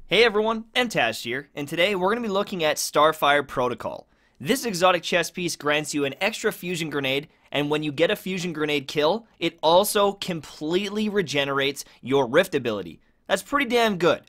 Hey everyone, Mtashed here, and today we're going to be looking at Starfire Protocol. This exotic chess piece grants you an extra fusion grenade, and when you get a fusion grenade kill, it also completely regenerates your rift ability. That's pretty damn good.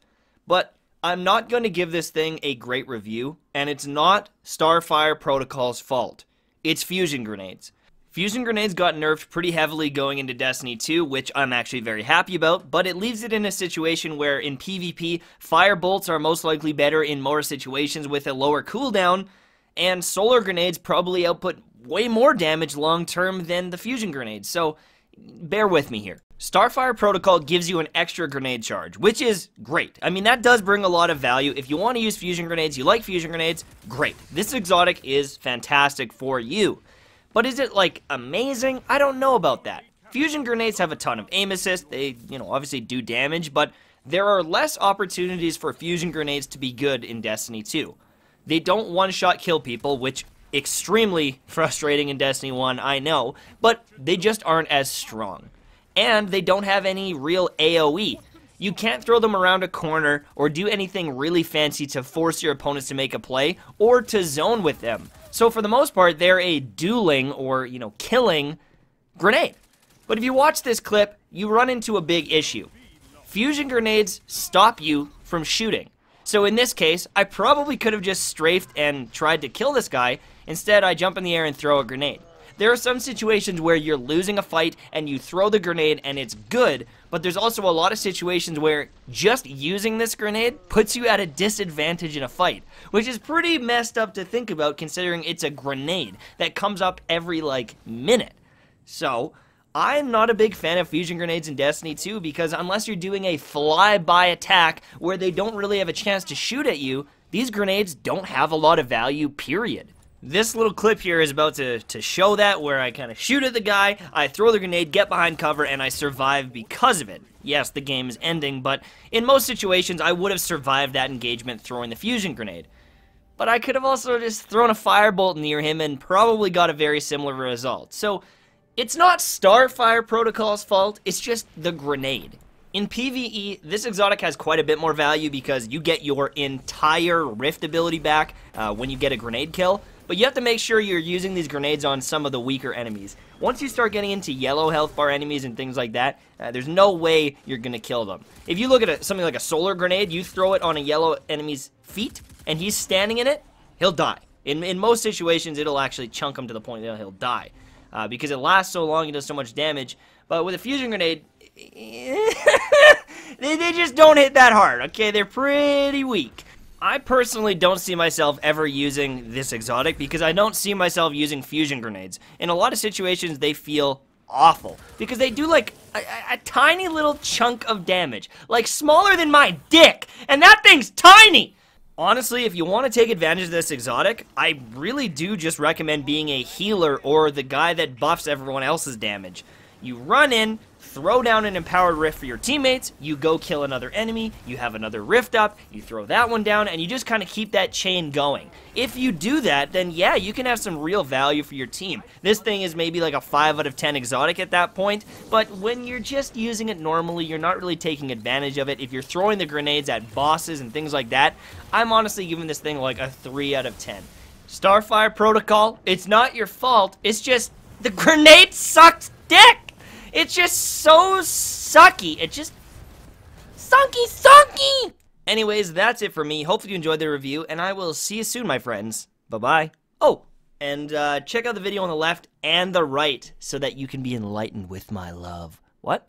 But I'm not going to give this thing a great review, and it's not Starfire Protocol's fault. It's fusion grenades. Fusion grenades got nerfed pretty heavily going into Destiny 2, which I'm actually very happy about, but it leaves it in a situation where in PvP, fire bolts are most likely better in more situations with a lower cooldown, and solar grenades probably output way more damage long term than the fusion grenades, so bear with me here. Starfire Protocol gives you an extra grenade charge, which is great. I mean, that does bring a lot of value. If you want to use fusion grenades, you like fusion grenades, great. This exotic is fantastic for you. But is it, like, amazing? I don't know about that. Fusion grenades have a ton of aim assist. They, obviously do damage, but there are less opportunities for fusion grenades to be good in Destiny 2. They don't one-shot kill people, which extremely frustrating in Destiny 1, I know, but they just aren't as strong. And they don't have any real AoE. You can't throw them around a corner or do anything really fancy to force your opponents to make a play or to zone with them. So for the most part, they're a dueling or, killing grenade. But if you watch this clip, you run into a big issue. Fusion grenades stop you from shooting. So in this case, I probably could have just strafed and tried to kill this guy. Instead, I jump in the air and throw a grenade. There are some situations where you're losing a fight and you throw the grenade and it's good, but there's also a lot of situations where just using this grenade puts you at a disadvantage in a fight, which is pretty messed up to think about considering it's a grenade that comes up every, minute. So, I'm not a big fan of fusion grenades in Destiny 2 because unless you're doing a fly-by attack where they don't really have a chance to shoot at you, these grenades don't have a lot of value, period. This little clip here is about to show that, where I kind of shoot at the guy, I throw the grenade, get behind cover, and I survive because of it. Yes, the game is ending, but in most situations, I would have survived that engagement throwing the fusion grenade. But I could have also just thrown a firebolt near him and probably got a very similar result. So, it's not Starfire Protocol's fault, it's just the grenade. In PvE, this exotic has quite a bit more value because you get your entire rift ability back when you get a grenade kill. But you have to make sure you're using these grenades on some of the weaker enemies. Once you start getting into yellow health bar enemies and things like that, there's no way you're going to kill them. If you look at something like a solar grenade, you throw it on a yellow enemy's feet, and he's standing in it, he'll die. In most situations, it'll actually chunk him to the point that he'll die. Because it lasts so long, it does so much damage. But with a fusion grenade, they just don't hit that hard, okay? They're pretty weak. I personally don't see myself ever using this exotic because I don't see myself using fusion grenades. In a lot of situations, they feel awful because they do like a tiny little chunk of damage, like smaller than my dick, and that thing's tiny! Honestly, if you want to take advantage of this exotic, I really do just recommend being a healer or the guy that buffs everyone else's damage. You run in, throw down an empowered rift for your teammates, you go kill another enemy, you have another rift up, you throw that one down, and you just kind of keep that chain going. If you do that, then yeah, you can have some real value for your team. This thing is maybe like a 5 out of 10 exotic at that point, but when you're just using it normally, you're not really taking advantage of it. If you're throwing the grenades at bosses and things like that, I'm honestly giving this thing like a 3 out of 10. Starfire Protocol, it's not your fault, it's just the grenade sucks dick! It's just so sucky. It's just sucky. Anyways, that's it for me. Hopefully you enjoyed the review, and I will see you soon, my friends. Bye-bye. Oh, and check out the video on the left and the right so that you can be enlightened with my love. What?